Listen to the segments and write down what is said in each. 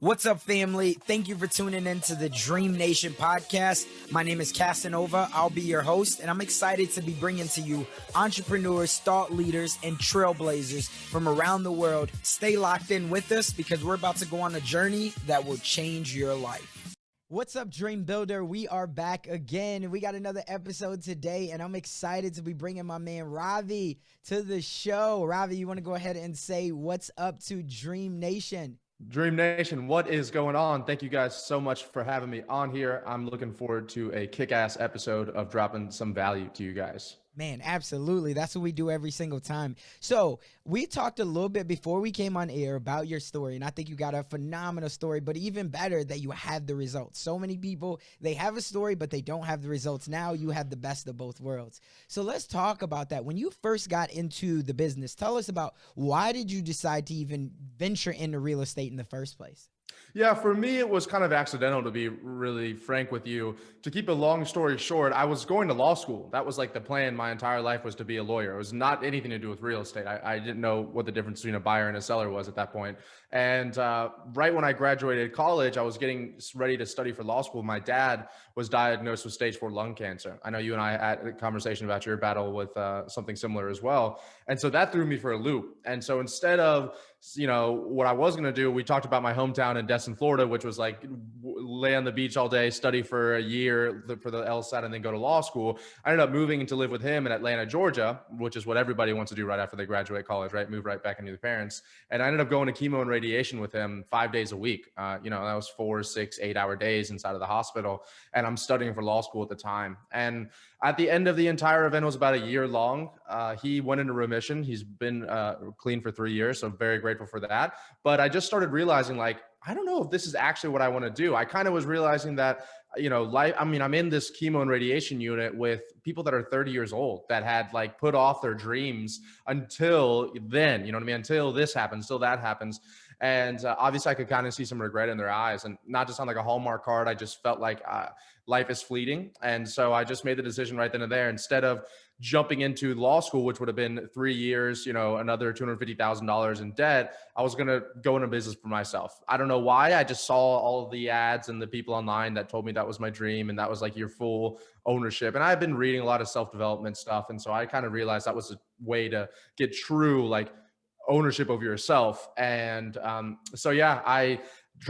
What's up, family? Thank you for tuning in to the DreamNation podcast. My name is Casanova. I'll be your host, and I'm excited to be bringing to you entrepreneurs, thought leaders, and trailblazers from around the world. Stay locked in with us because we're about to go on a journey that will change your life. What's up, Dream Builder? We are back again. We got another episode today, and I'm excited to be bringing my man Ravi to the show. Ravi, you want to go ahead and say what's up to DreamNation? DreamNation, what is going on? Thank you guys so much for having me on here. I'm looking forward to a kick-ass episode of dropping some value to you guys. Man, absolutely. That's what we do every single time. So we talked a little bit before we came on air about your story, and I think you got a phenomenal story, but even better that you have the results. So many people, they have a story, but they don't have the results. Now you have the best of both worlds. So let's talk about that. When you first got into the business, tell us about why did you decide to even venture into real estate in the first place? Yeah, for me, it was kind of accidental, to be really frank with you. To keep a long story short, I was going to law school. That was like the plan. My entire life was to be a lawyer. It was not anything to do with real estate. I didn't know what the difference between a buyer and a seller was at that point. And right when I graduated college, I was getting ready to study for law school. My dad was diagnosed with stage 4 lung cancer. I know you and I had a conversation about your battle with something similar as well. And so that threw me for a loop. And so instead of, what I was going to do, we talked about my hometown in Destin, Florida, which was like lay on the beach all day, study for a year for the LSAT, and then go to law school. I ended up moving to live with him in Atlanta, Georgia, which is what everybody wants to do right after they graduate college, right? Move right back into the parents. And I ended up going to chemo and radiation with him 5 days a week. That was 4, 6, 8-hour days inside of the hospital. And I'm studying for law school at the time. And at the end of the entire event, was about a year long. He went into remission. He's been clean for 3 years. So very grateful for that. But I just started realizing, I don't know if this is actually what I want to do. I kind of was realizing that, I'm in this chemo and radiation unit with people that are 30 years old that had put off their dreams until then, until this happens, till that happens. And obviously I could kind of see some regret in their eyes, and not to sound like a Hallmark card. I just felt like life is fleeting. And so I just made the decision right then and there, instead of jumping into law school, which would have been 3 years, another $250,000 in debt, I was going to go into business for myself. I don't know why. I just saw all of the ads and the people online that told me that was my dream. And that was like your full ownership. And I've been reading a lot of self-development stuff. And so I kind of realized that was a way to get true, ownership of yourself. And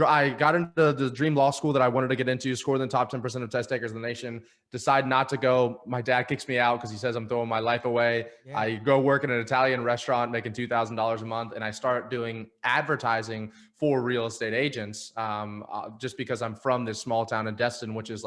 I got into the dream law school that I wanted to get into, scored in the top 10% of test takers in the nation, decide not to go. My dad kicks me out because he says I'm throwing my life away. Yeah. I go work in an Italian restaurant making $2,000 a month. And I start doing advertising for real estate agents just because I'm from this small town in Destin, which is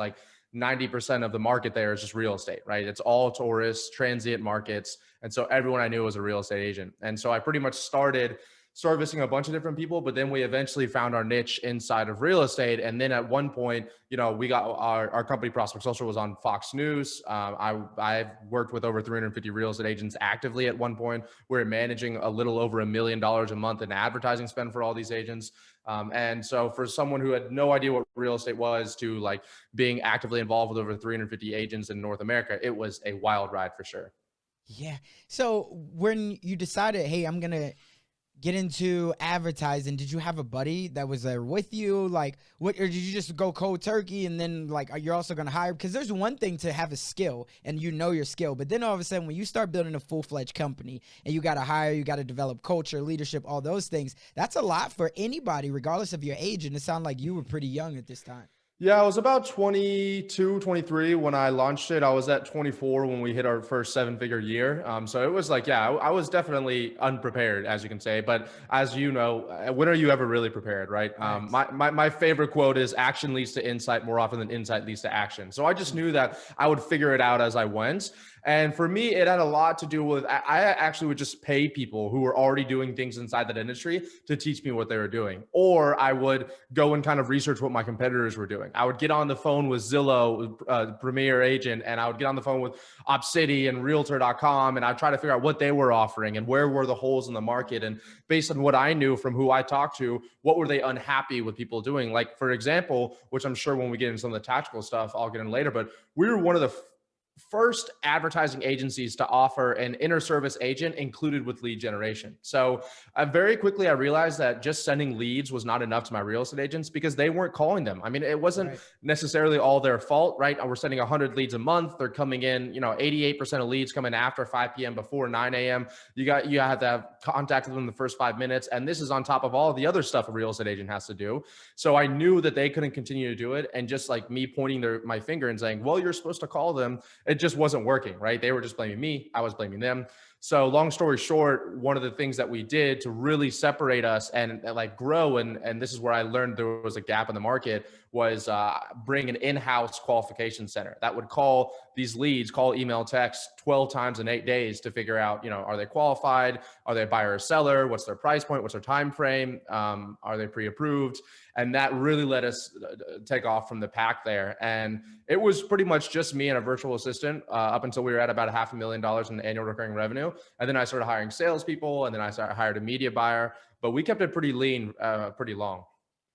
90% of the market there is just real estate, right? It's all tourists, transient markets. And so everyone I knew was a real estate agent. And so I pretty much started servicing a bunch of different people, but then we eventually found our niche inside of real estate. And then at one point, we got our company Prospect Social was on Fox News. I've worked with over 350 real estate agents actively at one point. We're managing a little over $1 million a month in advertising spend for all these agents. And so for someone who had no idea what real estate was to being actively involved with over 350 agents in North America, it was a wild ride for sure. Yeah. So when you decided, hey, I'm going to get into advertising, did you have a buddy that was there with you? Or did you just go cold turkey and then you're also going to hire? Because there's one thing to have a skill and your skill, but then all of a sudden when you start building a full-fledged company and you got to hire, you got to develop culture, leadership, all those things, that's a lot for anybody, regardless of your age. And it sounded like you were pretty young at this time. Yeah, I was about 22, 23 when I launched it. I was at 24 when we hit our first 7-figure year. So it was I was definitely unprepared, as you can say. But as you know, when are you ever really prepared, right? Nice. My favorite quote is action leads to insight more often than insight leads to action. So I just knew that I would figure it out as I went. And for me, it had a lot to do with, I actually would just pay people who were already doing things inside that industry to teach me what they were doing. Or I would go and kind of research what my competitors were doing. I would get on the phone with Zillow, Premier Agent, and I would get on the phone with OpCity and Realtor.com, and I'd try to figure out what they were offering and where were the holes in the market. And based on what I knew from who I talked to, what were they unhappy with people doing? For example, which I'm sure when we get into some of the tactical stuff, I'll get in later, but we were one of the first advertising agencies to offer an inner service agent included with lead generation. So very quickly, I realized that just sending leads was not enough to my real estate agents because they weren't calling them. I mean, it wasn't necessarily all their fault, right? We're sending 100 leads a month. They're coming in, 88% of leads come in after 5 p.m. before 9 a.m. You have to have contact with them in the first 5 minutes. And this is on top of all the other stuff a real estate agent has to do. So I knew that they couldn't continue to do it. And just like me pointing my finger and saying, well, you're supposed to call them, it just wasn't working, right? They were just blaming me. I was blaming them. So long story short, one of the things that we did to really separate us and like grow, and this is where I learned there was a gap in the market, was bring an in-house qualification center that would call these leads, call, email, text 12 times in 8 days to figure out, are they qualified? Are they a buyer or seller? What's their price point? What's their time frame? Are they pre-approved? And that really let us take off from the pack there. And it was pretty much just me and a virtual assistant up until we were at about $500,000 in annual recurring revenue. And then I started hiring salespeople, and then I hired a media buyer. But we kept it pretty lean, pretty long.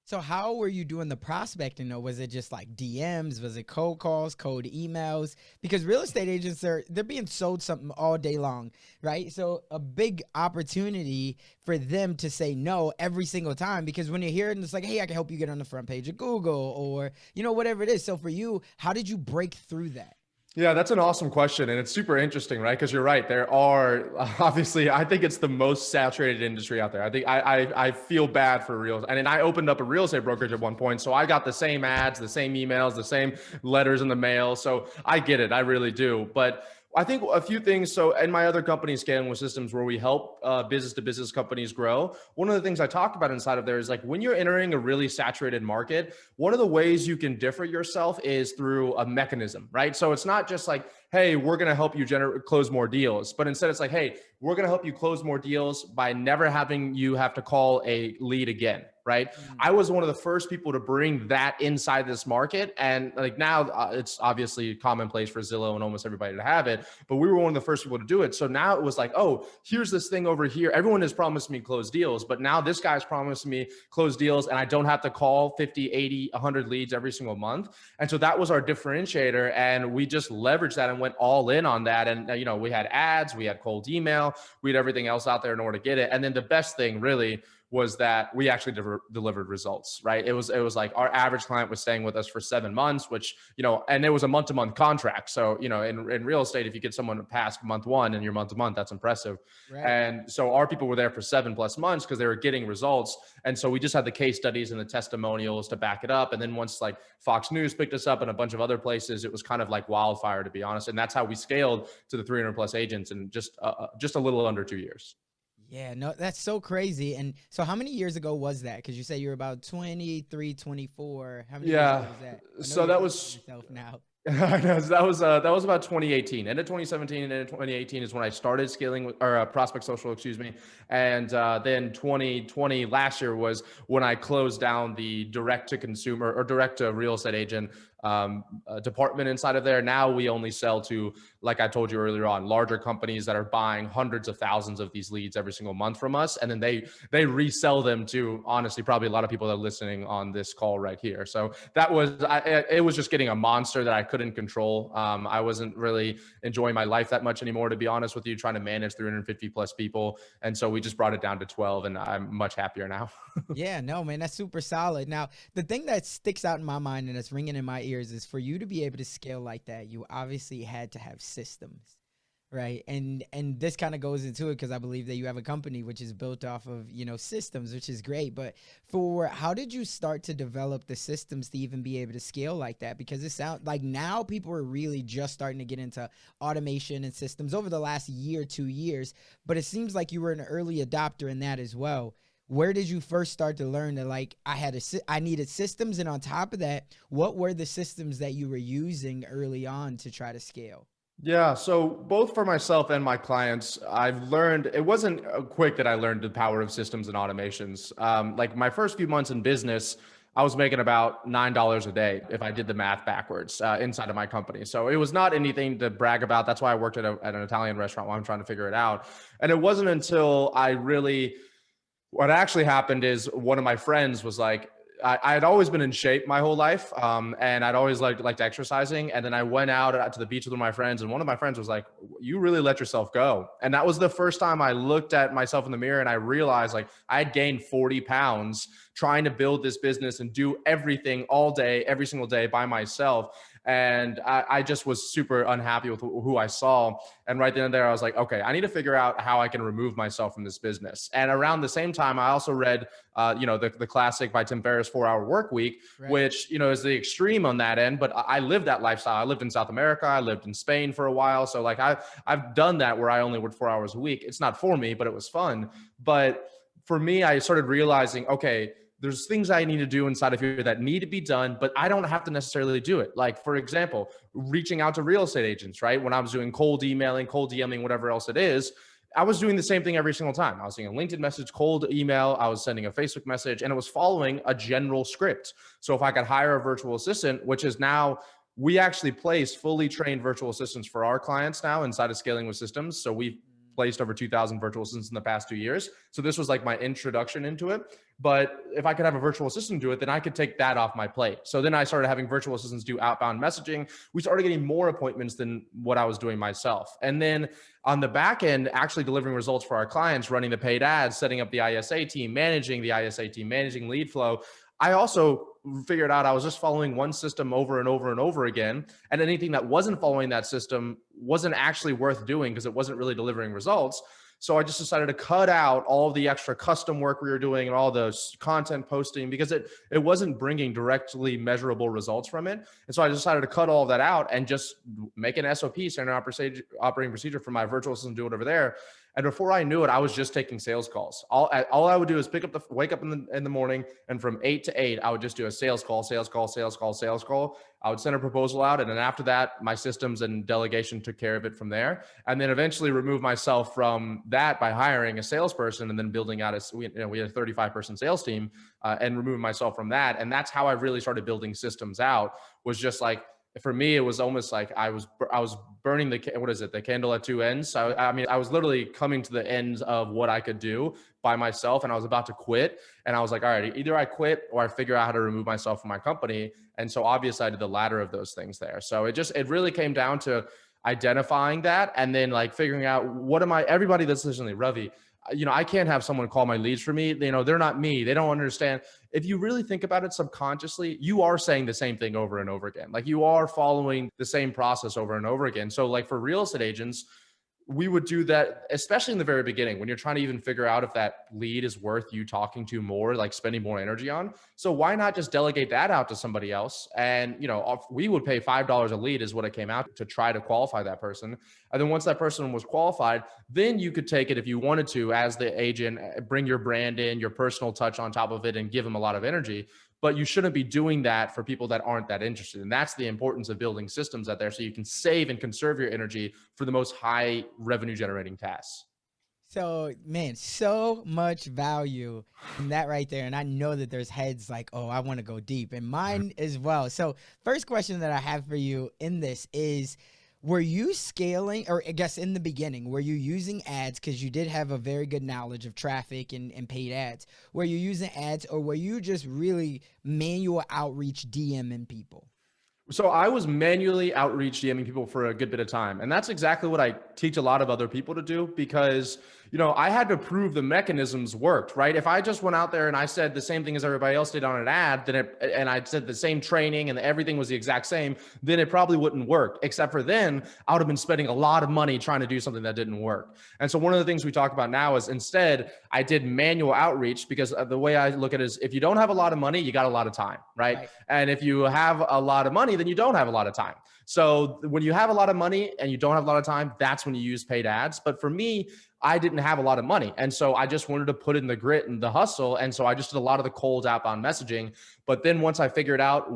So how were you doing the prospecting though? Was it just like DMs? Was it cold calls, cold emails? Because real estate agents, they're being sold something all day long, right? So a big opportunity for them to say no every single time, because when you hear it and it's like, hey, I can help you get on the front page of Google or, whatever it is. So for you, how did you break through that? Yeah, that's an awesome question. And it's super interesting, right? Because you're right. There are obviously, I think it's the most saturated industry out there. I think I feel bad for real. And I opened up a real estate brokerage at one point. So I got the same ads, the same emails, the same letters in the mail. So I get it. I really do. But I think a few things. So in my other company, Scaling with Systems, where we help business to business companies grow, one of the things I talked about inside of there is like when you're entering a really saturated market, one of the ways you can differ yourself is through a mechanism, right? So it's not just like, hey, we're going to help you close more deals, but instead it's like, hey, we're going to help you close more deals by never having you have to call a lead again. Right. Mm-hmm. I was one of the first people to bring that inside this market. And like now it's obviously commonplace for Zillow and almost everybody to have it, but we were one of the first people to do it. So now it was like, oh, here's this thing over here. Everyone has promised me close deals, but now this guy's promised me close deals and I don't have to call 50, 80, 100 leads every single month. And so that was our differentiator. And we just leveraged that and went all in on that. And, we had ads, we had cold email, we had everything else out there in order to get it. And then the best thing really was that we actually delivered results, right? It was like our average client was staying with us for 7 months, which, and it was a month-to-month contract. So, in real estate, if you get someone past month 1 and you're month-to-month, that's impressive. Right. And so our people were there for 7+ months because they were getting results. And so we just had the case studies and the testimonials to back it up. And then once like Fox News picked us up and a bunch of other places, it was kind of like wildfire, to be honest. And that's how we scaled to the 300+ agents in just a little under 2 years. Yeah, no, that's so crazy. And so how many years ago was that? Because you say you're about 23, 24. How many years ago was that? So that was now. that was about 2018. End of 2017 and end of 2018 is when I started scaling Prospect Social, excuse me. And then 2020 last year was when I closed down the direct to consumer or direct to real estate agent department inside of there. Now we only sell to, like I told you earlier on, larger companies that are buying hundreds of thousands of these leads every single month from us. And then they resell them to, honestly, probably a lot of people that are listening on this call right here. So that was, it was just getting a monster that I couldn't control. I wasn't really enjoying my life that much anymore, to be honest with you, trying to manage 350+ people. And so we just brought it down to 12 and I'm much happier now. Yeah, no, man, that's super solid. Now, the thing that sticks out in my mind and that's ringing in my ears is for you to be able to scale like that, you obviously had to have systems, right? And this kind of goes into it because I believe that you have a company which is built off of, systems, which is great. But how did you start to develop the systems to even be able to scale like that? Because it sounds like now people are really just starting to get into automation and systems over the last year, 2 years. But it seems like you were an early adopter in that as well. Where did you first start to learn that like I needed systems, and on top of that, what were the systems that you were using early on to try to scale? Yeah. So both for myself and my clients, I've learned, it wasn't quick that I learned the power of systems and automations. Like my first few months in business, I was making about $9 a day if I did the math backwards inside of my company. So it was not anything to brag about. That's why I worked at an Italian restaurant while I'm trying to figure it out. And it wasn't until what actually happened is one of my friends was like, I had always been in shape my whole life. And I'd always liked exercising. And then I went out to the beach with my friends, and one of my friends was like, you really let yourself go. And that was the first time I looked at myself in the mirror and I realized like I had gained 40 pounds trying to build this business and do everything all day, every single day by myself. And I just was super unhappy with who I saw. And right then and there, I was like, okay, I need to figure out how I can remove myself from this business. And around the same time, I also read, the classic by Tim Ferriss, 4 Hour Work Week, right, which, is the extreme on that end. But I lived that lifestyle. I lived in South America. I lived in Spain for a while. So like I've done that where I only worked 4 hours a week. It's not for me, but it was fun. But for me, I started realizing, okay, there's things I need to do inside of here that need to be done, but I don't have to necessarily do it. Like, for example, reaching out to real estate agents, right? When I was doing cold emailing, cold DMing, whatever else it is, I was doing the same thing every single time. I was sending a LinkedIn message, cold email, I was sending a Facebook message, and it was following a general script. So if I could hire a virtual assistant, which is now, we actually place fully trained virtual assistants for our clients now inside of Scaling with Systems. So we've placed over 2,000 virtual assistants in the past 2 years. So this was like my introduction into it. But if I could have a virtual assistant do it, then I could take that off my plate. So then I started having virtual assistants do outbound messaging. We started getting more appointments than what I was doing myself. And then on the back end, actually delivering results for our clients, running the paid ads, setting up the ISA team, managing the ISA team, managing lead flow. I also figured out I was just following one system over and over and over again. And anything that wasn't following that system wasn't actually worth doing because it wasn't really delivering results. So I just decided to cut out all of the extra custom work we were doing and all the content posting because it wasn't bringing directly measurable results from it. And so I decided to cut all of that out and just make an SOP, standard operating procedure for my virtual assistant, do it over there. And before I knew it, I was just taking sales calls. All I would do is wake up in the morning, and from 8 to 8, I would just do a sales call. I would send a proposal out. And then after that, my systems and delegation took care of it from there. And then eventually remove myself from that by hiring a salesperson and then building out we had a 35-person sales team and removing myself from that. And that's how I really started building systems out, was just like, for me, it was almost like I was burning the candle at two ends. So, I mean, I was literally coming to the ends of what I could do by myself, and I was about to quit. And I was like, all right, either I quit or I figure out how to remove myself from my company. And so obviously I did the latter of those things there. So it really came down to identifying that and then like figuring out everybody that's listening, Ravi, I can't have someone call my leads for me. They're not me. They don't understand. If you really think about it subconsciously, you are saying the same thing over and over again. Like you are following the same process over and over again. So like for real estate agents, we would do that, especially in the very beginning when you're trying to even figure out if that lead is worth you talking to more, like spending more energy on. So why not just delegate that out to somebody else? And, we would pay $5 a lead is what it came out to try to qualify that person. And then once that person was qualified, then you could take it if you wanted to as the agent, bring your brand in, your personal touch on top of it and give them a lot of energy. But you shouldn't be doing that for people that aren't that interested. And that's the importance of building systems out there so you can save and conserve your energy for the most high revenue generating tasks. So, man, so much value in that right there. And I know that there's heads like, oh, I want to go deep, and mine as well. So first question that I have for you in this is, were you scaling, or I guess in the beginning, were you using ads? Because you did have a very good knowledge of traffic and paid ads. Were you using ads, or were you just really manual outreach DMing people? So I was manually outreach DMing people for a good bit of time. And that's exactly what I teach a lot of other people to do because, I had to prove the mechanisms worked, right? If I just went out there and I said the same thing as everybody else did on an ad, and I said the same training and everything was the exact same, then it probably wouldn't work. Except for then I would have been spending a lot of money trying to do something that didn't work. And so one of the things we talk about now is instead I did manual outreach because the way I look at it is if you don't have a lot of money, you got a lot of time, right? And if you have a lot of money, then you don't have a lot of time. So when you have a lot of money and you don't have a lot of time, that's when you use paid ads. But for me, I didn't have a lot of money. And so I just wanted to put in the grit and the hustle. And so I just did a lot of the cold outbound messaging. But then once I figured out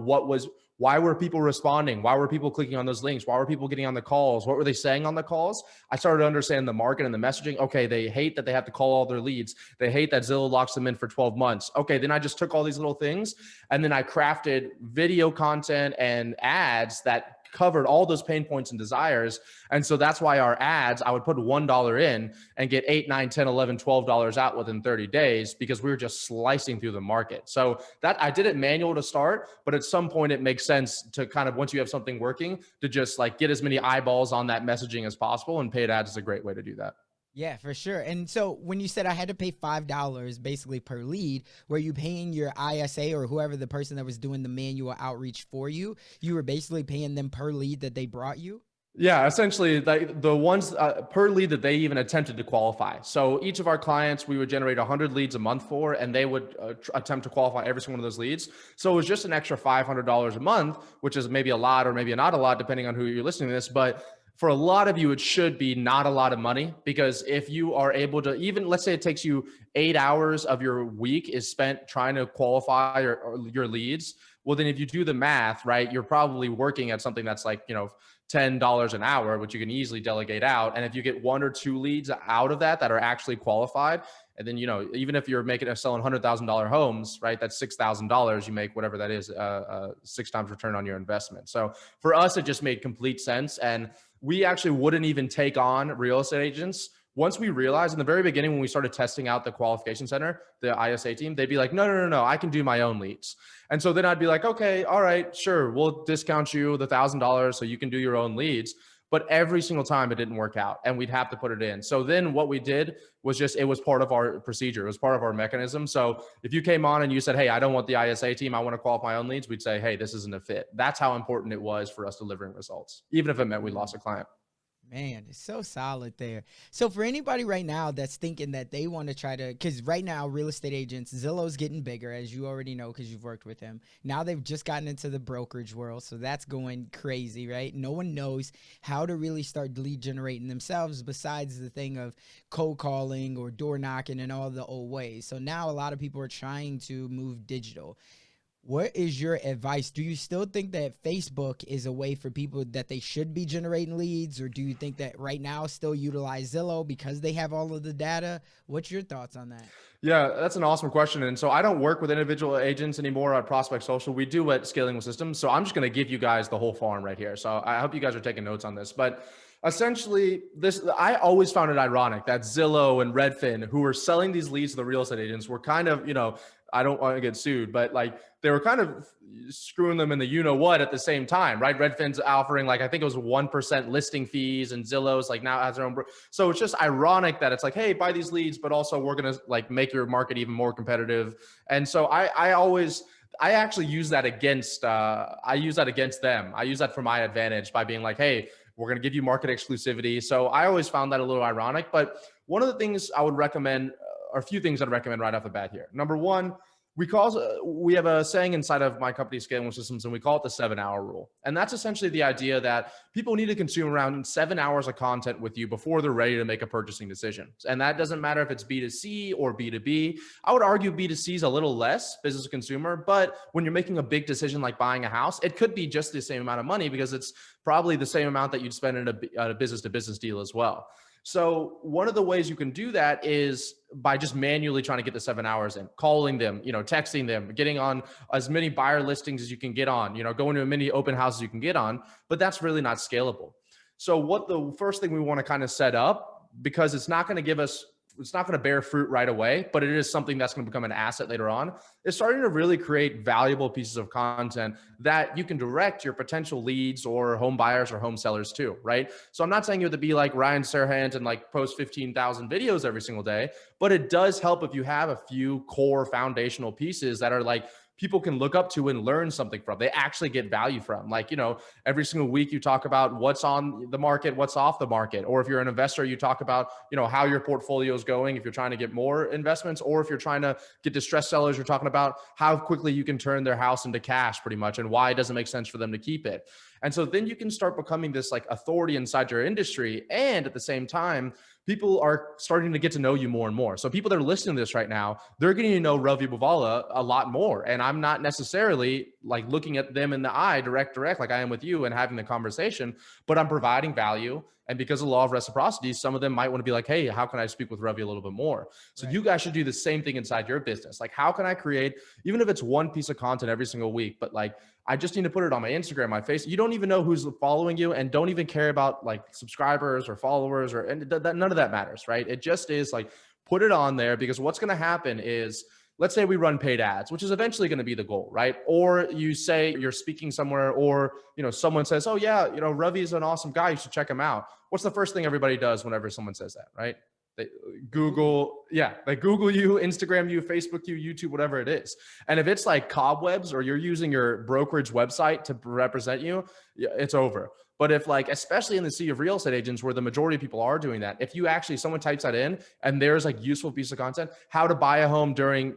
why were people responding? Why were people clicking on those links? Why were people getting on the calls? What were they saying on the calls? I started to understand the market and the messaging. Okay, they hate that they have to call all their leads. They hate that Zillow locks them in for 12 months. Okay, then I just took all these little things and then I crafted video content and ads that covered all those pain points and desires. And so that's why our ads, I would put $1 in and get 8, 9, 10, 11, $12 out within 30 days because we were just slicing through the market. So that I did it manual to start, but at some point it makes sense to kind of, once you have something working, to just like get as many eyeballs on that messaging as possible, and paid ads is a great way to do that. Yeah, for sure. And so when you said I had to pay $5 basically per lead, were you paying your ISA or whoever the person that was doing the manual outreach for you? You were basically paying them per lead that they brought you? Yeah, essentially the ones per lead that they even attempted to qualify. So each of our clients, we would generate 100 leads a month for, and they would attempt to qualify every single one of those leads. So it was just an extra $500 a month, which is maybe a lot or maybe not a lot, depending on who you're listening to this. But for a lot of you, it should be not a lot of money, because if you are able to, even let's say it takes you 8 hours of your week is spent trying to qualify or your leads. Well, then if you do the math, right, you're probably working at something that's like, $10 an hour, which you can easily delegate out. And if you get 1 or 2 leads out of that are actually qualified, and then, even if you're selling $100,000 homes, right, that's $6,000, you make whatever that is, 6 times return on your investment. So for us, it just made complete sense. And we actually wouldn't even take on real estate agents. Once we realized in the very beginning, when we started testing out the qualification center, the ISA team, they'd be like, no, I can do my own leads. And so then I'd be like, okay, all right, sure. We'll discount you the $1,000 so you can do your own leads. But every single time it didn't work out, and we'd have to put it in. So then what we did was it was part of our procedure. It was part of our mechanism. So if you came on and you said, hey, I don't want the ISA team, I want to qualify my own leads, we'd say, hey, this isn't a fit. That's how important it was for us delivering results, even if it meant we lost a client. Man, it's so solid there. So for anybody right now that's thinking that they want to try to, because right now real estate agents, Zillow's getting bigger, as you already know because you've worked with him. Now they've just gotten into the brokerage world, so that's going crazy, right? No one knows how to really start lead generating themselves besides the thing of cold calling or door knocking and all the old ways. So now a lot of people are trying to move digital. What is your advice? Do you still think that Facebook is a way for people that they should be generating leads? Or do you think that right now still utilize Zillow because they have all of the data? What's your thoughts on that? Yeah, that's an awesome question. And so I don't work with individual agents anymore at Prospect Social. We do at Scaling with Systems. So I'm just going to give you guys the whole farm right here. So I hope you guys are taking notes on this. But essentially, I always found it ironic that Zillow and Redfin, who were selling these leads to the real estate agents, were kind of, I don't want to get sued, but like they were kind of screwing them in the what at the same time, right? Redfin's offering I think it was 1% listing fees, and Zillow's now has their own. So it's just ironic that it's like, hey, buy these leads, but also we're going to make your market even more competitive. And so I actually use that against them. I use that for my advantage by being like, hey, we're going to give you market exclusivity. So I always found that a little ironic. But one of the things I would recommend, or a few things I'd recommend right off the bat here. Number one, we have a saying inside of my company, Scaling with Systems, and we call it the 7-hour rule. And that's essentially the idea that people need to consume around 7 hours of content with you before they're ready to make a purchasing decision. And that doesn't matter if it's B2C or B2B. I would argue B2C is a little less, business to consumer, but when you're making a big decision like buying a house, it could be just the same amount of money because it's probably the same amount that you'd spend in a business to business deal as well. So one of the ways you can do that is by just manually trying to get the 7 hours in, calling them, texting them, getting on as many buyer listings as you can get on, going to as many open houses you can get on, but that's really not scalable. So what the first thing we want to kind of set up, because it's not going to bear fruit right away, but it is something that's going to become an asset later on, is starting to really create valuable pieces of content that you can direct your potential leads or home buyers or home sellers to, right? So I'm not saying you have to be like Ryan Serhant and post 15,000 videos every single day, but it does help if you have a few core foundational pieces that are people can look up to and learn something from. They actually get value from. Every single week you talk about what's on the market, what's off the market. Or if you're an investor, you talk about, how your portfolio is going, if you're trying to get more investments, or if you're trying to get distressed sellers, you're talking about how quickly you can turn their house into cash pretty much and why it doesn't make sense for them to keep it. And so then you can start becoming this authority inside your industry. And at the same time, people are starting to get to know you more and more. So people that are listening to this right now, they're getting to know Ravi Bhuvala a lot more. And I'm not necessarily looking at them in the eye direct like I am with you and having the conversation, but I'm providing value. And because of the law of reciprocity, some of them might want to be like, hey, how can I speak with Ravi a little bit more? So you guys should do the same thing inside your business. Like, how can I create, even if it's one piece of content every single week, but like, I just need to put it on my Instagram, my face. You don't even know who's following you and don't even care about like subscribers or followers and none of that matters, right? It just is like, put it on there, because what's going to happen is, let's say we run paid ads, which is eventually going to be the goal, right? Or you say you're speaking somewhere, or, someone says, oh yeah, Ravi is an awesome guy, you should check him out. What's the first thing everybody does whenever someone says that, right? They Google you, Instagram you, Facebook you, YouTube, whatever it is. And if it's like cobwebs, or you're using your brokerage website to represent you, it's over. But if like, especially in the sea of real estate agents where the majority of people are doing that, if you actually, someone types that in and there's like useful piece of content, how to buy a home during,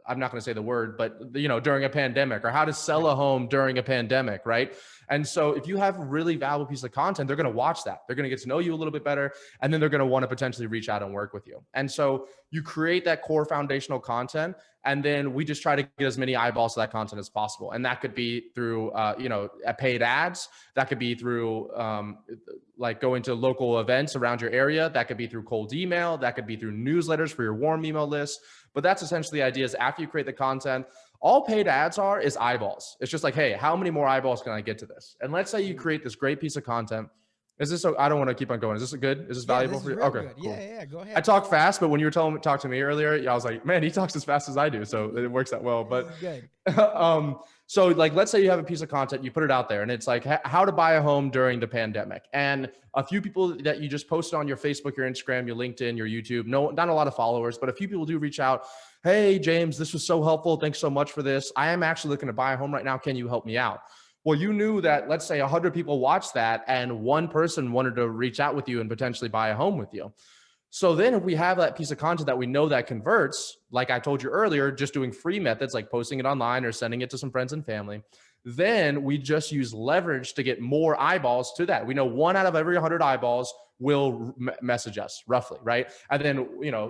I'm not going to say the word, but during a pandemic, or how to sell a home during a pandemic, right? And so if you have a really valuable piece of content, they're going to watch that. They're going to get to know you a little bit better. And then they're going to want to potentially reach out and work with you. And so you create that core foundational content. And then we just try to get as many eyeballs to that content as possible. And that could be through, paid ads. That could be through like going to local events around your area. That could be through cold email. That could be through newsletters for your warm email list. But that's essentially the idea, is after you create the content, all paid ads is eyeballs. It's just like, hey, how many more eyeballs can I get to this? And let's say you create this great piece of content. Is this so? I don't want to keep on going. Is this good? Is this valuable for you? Okay, good. Cool. Yeah, go ahead. I talk fast, but when you were talk to me earlier, I was like, man, he talks as fast as I do. So it works out well. But good. So like, let's say you have a piece of content, you put it out there, and it's like how to buy a home during the pandemic. And a few people that you just posted on your Facebook, your Instagram, your LinkedIn, your YouTube, not a lot of followers, but a few people do reach out. Hey, James, this was so helpful. Thanks so much for this. I am actually looking to buy a home right now. Can you help me out? Well, you knew that, let's say 100 people watched that and one person wanted to reach out with you and potentially buy a home with you. So then if we have that piece of content that we know that converts, like I told you earlier, just doing free methods like posting it online or sending it to some friends and family, then we just use leverage to get more eyeballs to that. We know 1 out of every 100 eyeballs will message us roughly, right? And then,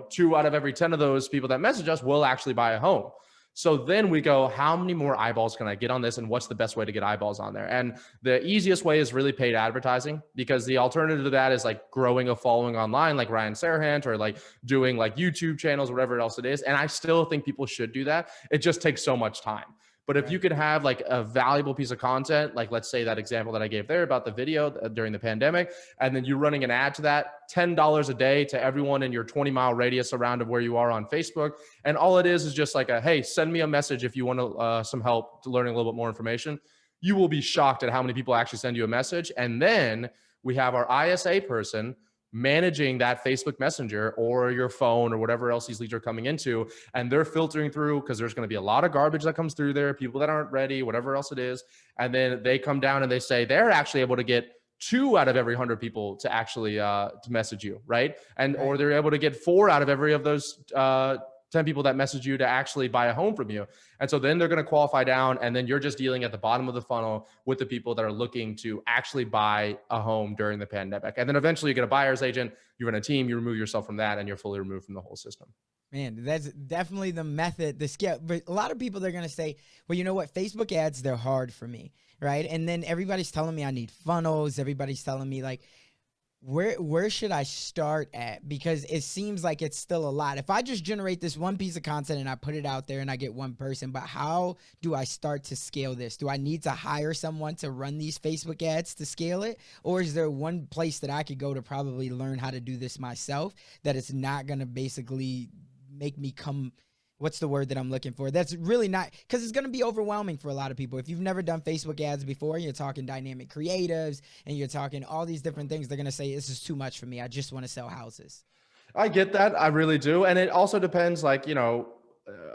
2 out of every 10 of those people that message us will actually buy a home. So then we go, how many more eyeballs can I get on this? And what's the best way to get eyeballs on there? And the easiest way is really paid advertising, because the alternative to that is like growing a following online, like Ryan Serhant, or like doing like YouTube channels, whatever else it is. And I still think people should do that. It just takes so much time. But if you could have like a valuable piece of content, like let's say that example that I gave there about the video during the pandemic, and then you're running an ad to that, $10 a day to everyone in your 20-mile radius around of where you are on Facebook. And all it is just like hey, send me a message if you want some help to learning a little bit more information. You will be shocked at how many people actually send you a message. And then we have our ISA person managing that Facebook Messenger or your phone or whatever else these leads are coming into. And they're filtering through, because there's going to be a lot of garbage that comes through there, people that aren't ready, whatever else it is. And then they come down and they say they're actually able to get 2 out of every 100 people to actually to message you, right? And or they're able to get 4 out of every of those 10 people that message you to actually buy a home from you. And so then they're going to qualify down, and then you're just dealing at the bottom of the funnel with the people that are looking to actually buy a home during the pandemic. And then eventually you get a buyer's agent, you run a team, you remove yourself from that, and you're fully removed from the whole system. Man, that's definitely the method, the scale. But a lot of people, they're going to say, well, you know what? Facebook ads, they're hard for me, right? And then everybody's telling me I need funnels. Everybody's telling me like, where should I start at? Because it seems like it's still a lot. If I just generate this one piece of content and I put it out there and I get one person, but how do I start to scale this? Do I need to hire someone to run these Facebook ads to scale it? Or is there one place that I could go to probably learn how to do this myself that it's not going to basically make me come, what's the word that I'm looking for? That's really not, because it's going to be overwhelming for a lot of people. If you've never done Facebook ads before, you're talking dynamic creatives and you're talking all these different things, they're going to say, this is too much for me. I just want to sell houses. I get that. I really do. And it also depends, like,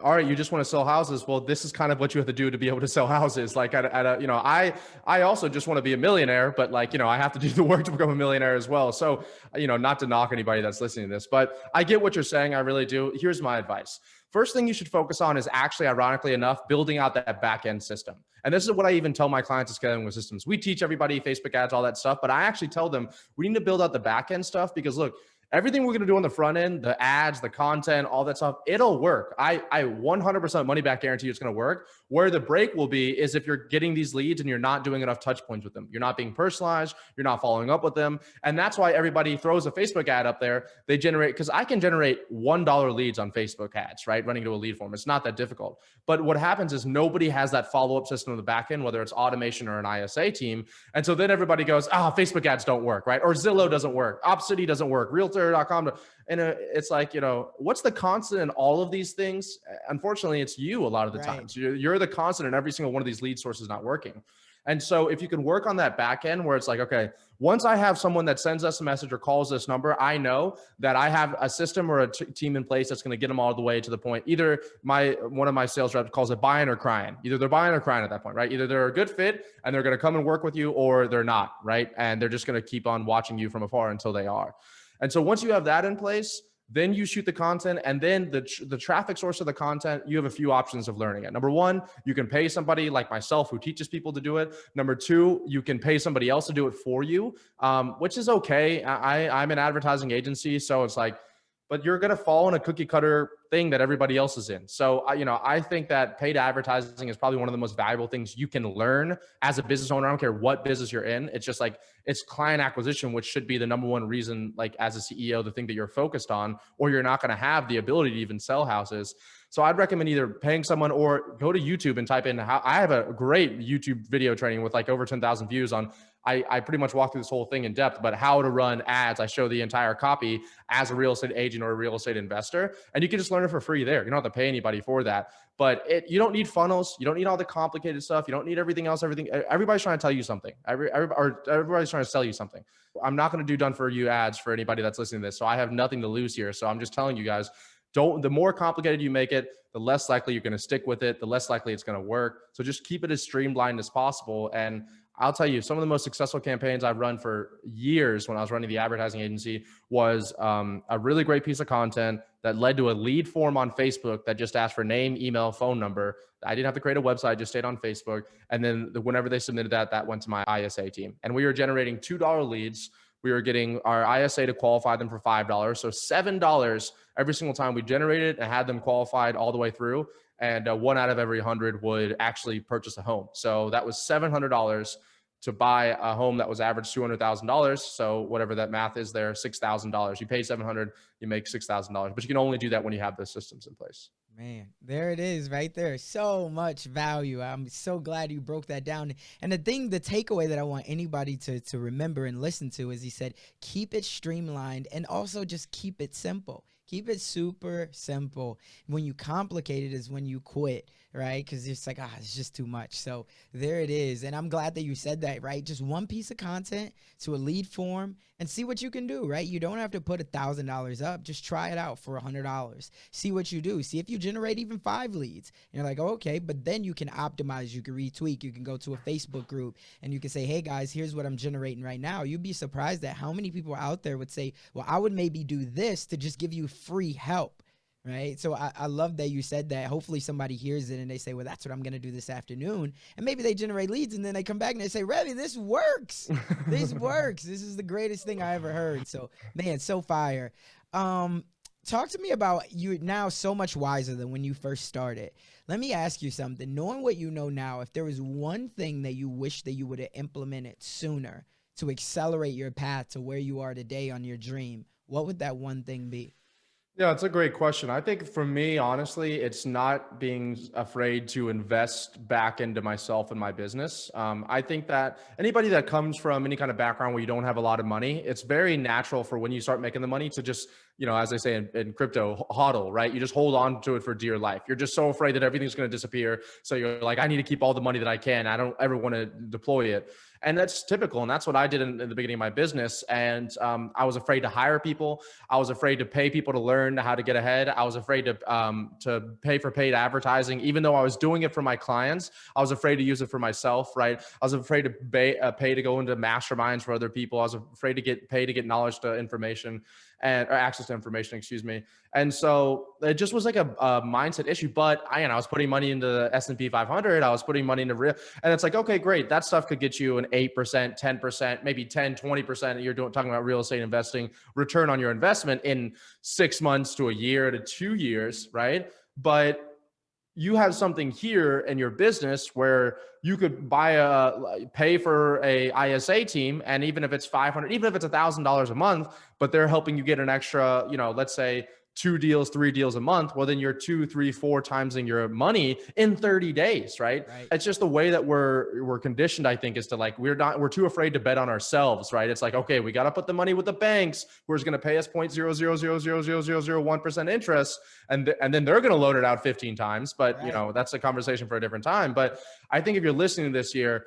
all right, you just want to sell houses. Well, this is kind of what you have to do to be able to sell houses. Like I also just want to be a millionaire, but like, I have to do the work to become a millionaire as well. So, not to knock anybody that's listening to this, but I get what you're saying. I really do. Here's my advice. First thing you should focus on is actually, ironically enough, building out that back-end system. And this is what I even tell my clients is scaling with systems. We teach everybody Facebook ads, all that stuff, but I actually tell them we need to build out the back-end stuff, because look, everything we're going to do on the front end, the ads, the content, all that stuff, it'll work. I 100% money back guarantee it's going to work. Where the break will be is if you're getting these leads and you're not doing enough touch points with them. You're not being personalized. You're not following up with them. And that's why everybody throws a Facebook ad up there. They generate, because I can generate $1 leads on Facebook ads, right? Running to a lead form. It's not that difficult. But what happens is nobody has that follow-up system on the back end, whether it's automation or an ISA team. And so then everybody goes, Facebook ads don't work, right? Or Zillow doesn't work. Opcity doesn't work. Realtor.com. And it's like, what's the constant in all of these things? Unfortunately, it's you a lot of the times. You're the constant in every single one of these lead sources not working. And so if you can work on that back end where it's like, okay, once I have someone that sends us a message or calls this number, I know that I have a system or a team in place that's going to get them all the way to the point. Either one of my sales reps calls it buying or crying. Either they're buying or crying at that point, right? Either they're a good fit and they're going to come and work with you, or they're not, right? And they're just going to keep on watching you from afar until they are. And so once you have that in place, then you shoot the content, and then the traffic source of the content, you have a few options of learning it. Number one, you can pay somebody like myself who teaches people to do it. Number two, you can pay somebody else to do it for you, which is okay. I'm an advertising agency, so it's like, but you're going to fall in a cookie cutter thing that everybody else is in. So, I think that paid advertising is probably one of the most valuable things you can learn as a business owner. I don't care what business you're in. It's just like, it's client acquisition, which should be the number one reason, like as a CEO, the thing that you're focused on, or you're not going to have the ability to even sell houses. So I'd recommend either paying someone or go to YouTube and type in how. I have a great YouTube video training with like over 10,000 views on. I pretty much walk through this whole thing in depth, but how to run ads. I show the entire copy as a real estate agent or a real estate investor, and you can just learn it for free there. You don't have to pay anybody for that, but you don't need funnels. You don't need all the complicated stuff. You don't need everything else. Everybody's trying to tell you something. Everybody's trying to sell you something. I'm not going to do done for you ads for anybody that's listening to this. So I have nothing to lose here. So I'm just telling you guys, the more complicated you make it, the less likely you're going to stick with it, the less likely it's going to work. So just keep it as streamlined as possible. And I'll tell you, some of the most successful campaigns I've run for years when I was running the advertising agency was a really great piece of content that led to a lead form on Facebook that just asked for name, email, phone number. I didn't have to create a website, just stayed on Facebook. And then whenever they submitted that went to my ISA team. And we were generating $2 leads. We were getting our ISA to qualify them for $5. So $7 every single time we generated and had them qualified all the way through. And 1 out of every 100 would actually purchase a home. So that was $700 to buy a home that was average $200,000. So whatever that math is there, $6,000. You pay $700, you make $6,000. But you can only do that when you have the systems in place. Man, there it is right there. So much value. I'm so glad you broke that down. And the takeaway that I want anybody to remember and listen to is he said, keep it streamlined and also just keep it simple. Keep it super simple. When you complicate it is when you quit, right? Because it's like, it's just too much. So there it is. And I'm glad that you said that, right? Just one piece of content to a lead form and see what you can do, right? You don't have to put $1,000 up. Just try it out for $100. See what you do. See if you generate even 5 leads. And you're like, okay, but then you can optimize. You can retweak. You can go to a Facebook group and you can say, hey guys, here's what I'm generating right now. You'd be surprised at how many people out there would say, well, I would maybe do this to just give you free help. Right. So I love that you said that. Hopefully somebody hears it and they say, well, that's what I'm going to do this afternoon. And maybe they generate leads and then they come back and they say, Revy, this works. This works. This is the greatest thing I ever heard. So, man, so fire. Talk to me about you now so much wiser than when you first started. Let me ask you something. Knowing what you know now, if there was one thing that you wish that you would have implemented sooner to accelerate your path to where you are today on your dream, what would that one thing be? Yeah, it's a great question. I think for me, honestly, it's not being afraid to invest back into myself and my business. I think that anybody that comes from any kind of background where you don't have a lot of money, it's very natural for when you start making the money to just, as they say in crypto, hodl, right? You just hold on to it for dear life. You're just so afraid that everything's going to disappear. So you're like, I need to keep all the money that I can. I don't ever want to deploy it. And that's typical. And that's what I did in the beginning of my business. And I was afraid to hire people. I was afraid to pay people to learn how to get ahead. I was afraid to pay for paid advertising. Even though I was doing it for my clients, I was afraid to use it for myself, right? I was afraid to pay to go into masterminds for other people. I was afraid to get paid to get knowledge to information or access to information, excuse me. And so it just was like a mindset issue. But I was putting money into the S&P 500. I was putting money into real, and it's like, okay, great. That stuff could get you an 8%, 10%, maybe 10, 20%. You're talking about real estate investing return on your investment in 6 months to a year to 2 years, right? But you have something here in your business where you could pay for a ISA team. And even if it's 500, even if it's $1,000 a month, but they're helping you get an extra, let's say 2 deals, 3 deals a month, well, then you're 2, 3, 4 timesing your money in 30 days, right? Right. It's just the way that we're conditioned, I think, is to like, we're too afraid to bet on ourselves, right? It's like, okay, we got to put the money with the banks who's going to pay us 0.000000001% interest. And then they're going to load it out 15 times. But, Right. that's a conversation for a different time. But I think if you're listening this year,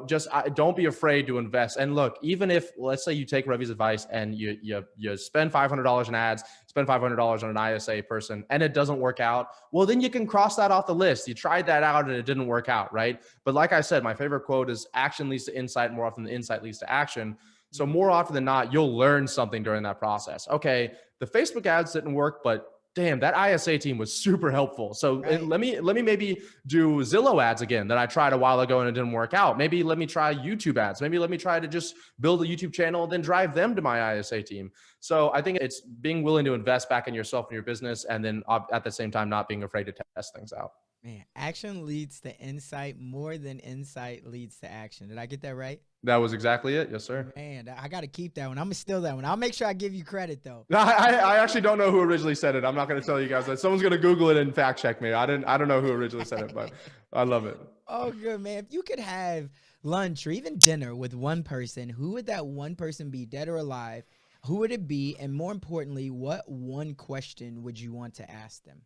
just don't be afraid to invest. And look, even if, let's say you take Revi's advice and you spend $500 in ads, spend $500 on an ISA person, and it doesn't work out, well, then you can cross that off the list. You tried that out and it didn't work out, right? But like I said, my favorite quote is action leads to insight more often than insight leads to action. So more often than not, you'll learn something during that process. Okay, the Facebook ads didn't work, but damn, that ISA team was super helpful. So Right. let me maybe do Zillow ads again that I tried a while ago and it didn't work out. Maybe let me try YouTube ads. Maybe let me try to just build a YouTube channel and then drive them to my ISA team. So I think it's being willing to invest back in yourself and your business, and then at the same time, not being afraid to test things out. Man, action leads to insight more than insight leads to action. Did I get that right? That was exactly it. Yes, sir. Man, I got to keep that one. I'm going to steal that one. I'll make sure I give you credit, though. I actually don't know who originally said it. I'm not going to tell you guys that. Someone's going to Google it and fact check me. I don't know who originally said it, but I love it. Oh, good, man. If you could have lunch or even dinner with one person, who would that one person be, dead or alive? Who would it be? And more importantly, what one question would you want to ask them?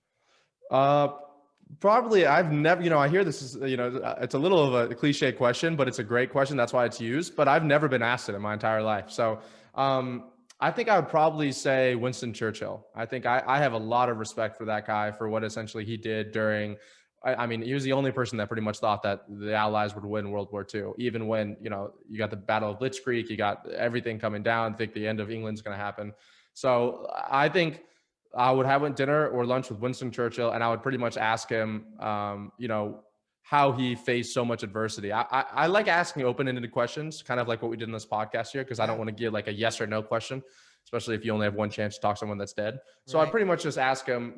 Probably I've never, I hear this is, it's a little of a cliche question, but it's a great question. That's why it's used, but I've never been asked it in my entire life. So, I think I would probably say Winston Churchill. I think I have a lot of respect for that guy for what essentially he did during, I mean, he was the only person that pretty much thought that the Allies would win World War II, even when, you got the Battle of Blitzkrieg, you got everything coming down. I think the end of England's going to happen. So I think I would have dinner or lunch with Winston Churchill, and I would pretty much ask him, how he faced so much adversity. I like asking open-ended questions, kind of like what we did in this podcast here, because I don't want to give like a yes or no question, especially if you only have one chance to talk to someone that's dead. So I pretty much just ask him,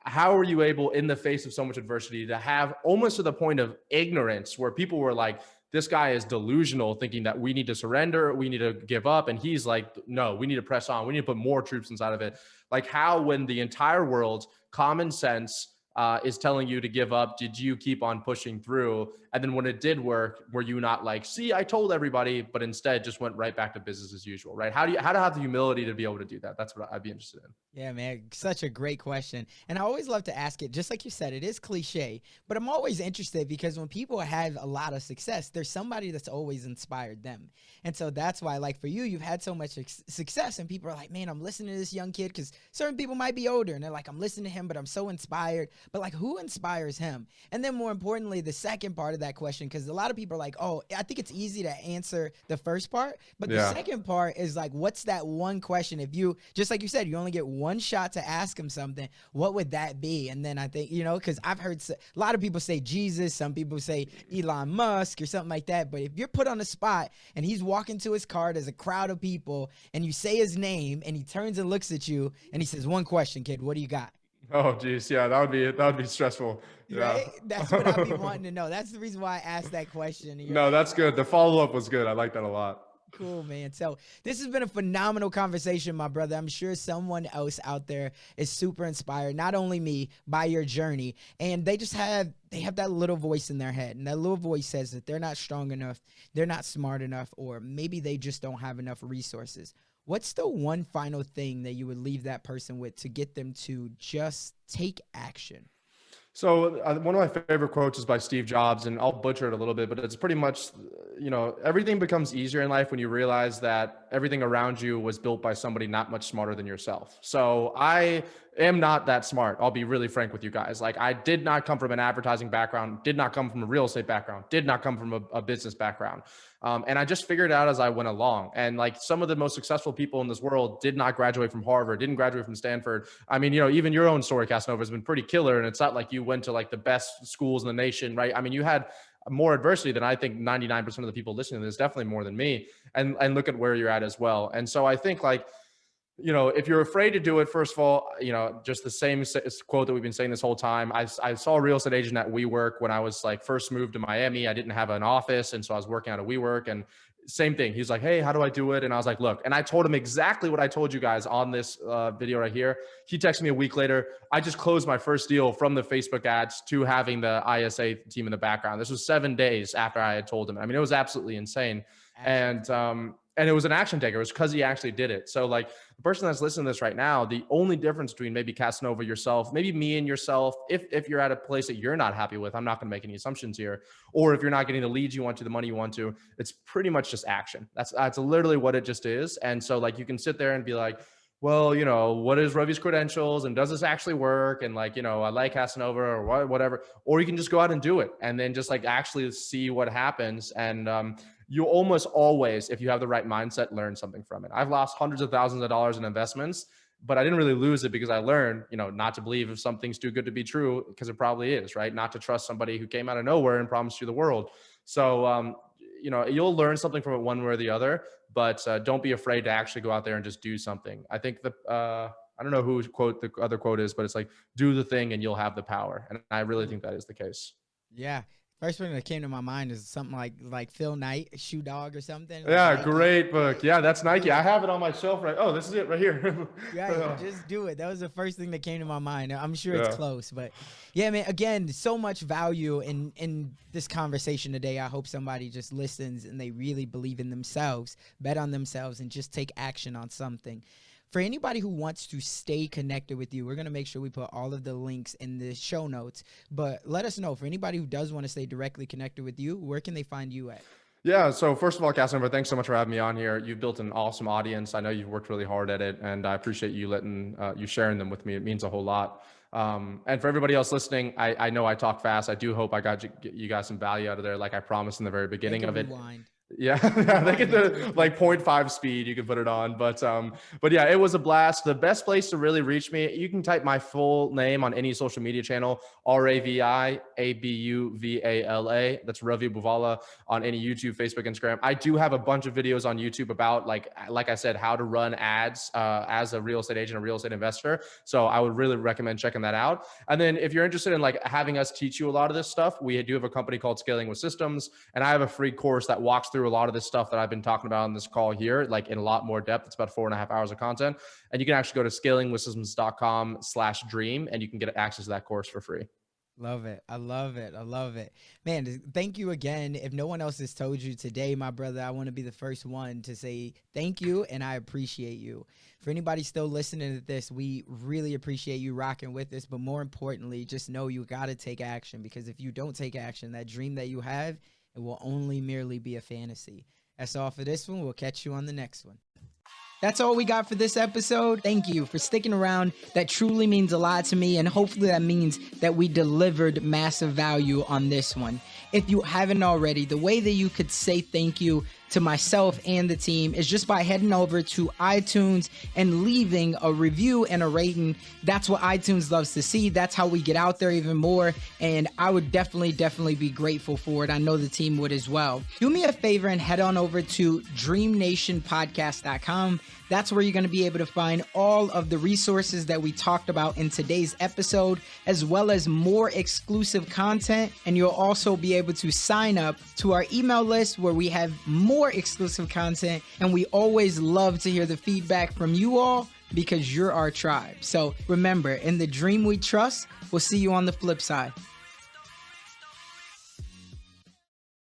how are you able, in the face of so much adversity, to have almost to the point of ignorance where people were like, this guy is delusional, thinking that we need to surrender, we need to give up. And he's like, no, we need to press on. We need to put more troops inside of it. Like how, when the entire world, common sense is telling you to give up, did you keep on pushing through? And then when it did work, were you not like, see, I told everybody, but instead just went right back to business as usual, right? How to have the humility to be able to do that? That's what I'd be interested in. Yeah, man, such a great question. And I always love to ask it, just like you said, it is cliche, but I'm always interested because when people have a lot of success, there's somebody that's always inspired them. And so that's why, like for you, you've had so much success and people are like, man, I'm listening to this young kid, because certain people might be older and they're like, I'm listening to him, but I'm so inspired. But like, who inspires him? And then more importantly, the second part of that question, because a lot of people are like, oh, I think it's easy to answer the first part, but the second part is like, what's that one question? If you, just like you said, you only get one shot to ask him something, what would that be? And then I think, because I've heard a lot of people say Jesus, some people say Elon Musk or something like that. But if you're put on the spot and he's walking to his car, there's a crowd of people, and you say his name and he turns and looks at you and he says, one question, kid, what do you got? Oh, geez. Yeah, that would be stressful. Yeah. Right? That's what I'd be wanting to know. That's the reason why I asked that question. No, like, that's good. The follow-up was good. I like that a lot. Cool, man. So this has been a phenomenal conversation, my brother. I'm sure someone else out there is super inspired, not only me, by your journey. And they have that little voice in their head. And that little voice says that they're not strong enough, they're not smart enough, or maybe they just don't have enough resources. What's the one final thing that you would leave that person with to get them to just take action? So one of my favorite quotes is by Steve Jobs, and I'll butcher it a little bit, but it's pretty much, everything becomes easier in life when you realize that everything around you was built by somebody not much smarter than yourself. So I am not that smart. I'll be really frank with you guys. Like, I did not come from an advertising background, did not come from a real estate background, did not come from a business background. And I just figured it out as I went along. And like, some of the most successful people in this world did not graduate from Harvard, didn't graduate from Stanford. I mean, even your own story, Casanova, has been pretty killer. And it's not like you went to like the best schools in the nation, right? I mean, you had more adversity than I think 99% of the people listening to this, definitely more than me. And look at where you're at as well. And so I think like, if you're afraid to do it, first of all, just the same quote that we've been saying this whole time. I saw a real estate agent at WeWork when I was like first moved to Miami. I didn't have an office. And so I was working out of WeWork, and same thing. He's like, hey, how do I do it? And I was like, look, and I told him exactly what I told you guys on this video right here. He texted me a week later. I just closed my first deal from the Facebook ads to having the ISA team in the background. This was 7 days after I had told him. I mean, it was absolutely insane. And it was an action taker. It was because he actually did it. So like the person that's listening to this right now, the only difference between maybe Casanova, yourself, maybe me and yourself, if you're at a place that you're not happy with, I'm not going to make any assumptions here, or if you're not getting the leads you want to, the money you want to, it's pretty much just action. That's literally what it just is. And so like you can sit there and be like, well, what is Ravi's credentials and does this actually work? And like, I like Casanova or whatever, or you can just go out and do it and then just like actually see what happens. And, you almost always, if you have the right mindset, learn something from it. I've lost hundreds of thousands of dollars in investments, but I didn't really lose it because I learned, not to believe if something's too good to be true, because it probably is, right? Not to trust somebody who came out of nowhere and promised you the world. So, you'll learn something from it one way or the other, but don't be afraid to actually go out there and just do something. I think I don't know whose quote the other quote is, but it's like, do the thing and you'll have the power. And I really think that is the case. Yeah. First one that came to my mind is something like Phil Knight, Shoe Dog or something. Yeah, great book. Yeah, that's Nike. I have it on my shelf right. Oh, this is it right here. Yeah, just do it. That was the first thing that came to my mind. I'm sure it's close, but yeah, man, again, so much value in this conversation today. I hope somebody just listens and they really believe in themselves, bet on themselves, and just take action on something. For anybody who wants to stay connected with you, we're going to make sure we put all of the links in the show notes. But let us know, for anybody who does want to stay directly connected with you, where can they find you at? Yeah. So first of all, Casanova, thanks so much for having me on here. You've built an awesome audience. I know you've worked really hard at it, and I appreciate you you sharing them with me. It means a whole lot. And for everybody else listening, I know I talk fast. I do hope I got you guys some value out of there, like I promised in the very beginning of it. Yeah, they get the like 0.5 speed. You can put it on, but yeah, it was a blast. The best place to really reach me, you can type my full name on any social media channel, RaviAbuvala. That's Ravi Buvala on any YouTube, Facebook, Instagram. I do have a bunch of videos on YouTube about like I said, how to run ads as a real estate agent, a real estate investor. So I would really recommend checking that out. And then if you're interested in like having us teach you a lot of this stuff, we do have a company called Scaling with Systems, and I have a free course that walks through a lot of this stuff that I've been talking about on this call here, like in a lot more depth. It's about 4.5 hours of content, and you can actually go to scalingwithsystems.com/dream, and you can get access to that course for free. Love it. I love it. I love it. Man, thank you again. If no one else has told you today, my brother, I want to be the first one to say thank you, and I appreciate you. For anybody still listening to this, we really appreciate you rocking with us, but more importantly, just know you got to take action, because if you don't take action, that dream that you have, it will only merely be a fantasy. That's all for this one. We'll catch you on the next one. That's all we got for this episode. Thank you for sticking around. That truly means a lot to me, and hopefully that means that we delivered massive value on this one. If you haven't already, the way that you could say thank you to myself and the team is just by heading over to iTunes and leaving a review and a rating. That's what iTunes loves to see. That's how we get out there even more, and I would definitely be grateful for it. I know the team would as well. Do me a favor and head on over to DreamNationPodcast.com. That's where you're going to be able to find all of the resources that we talked about in today's episode, as well as more exclusive content. And you'll also be able to sign up to our email list where we have more exclusive content. And we always love to hear the feedback from you all, because you're our tribe. So remember, in the dream we trust, we'll see you on the flip side.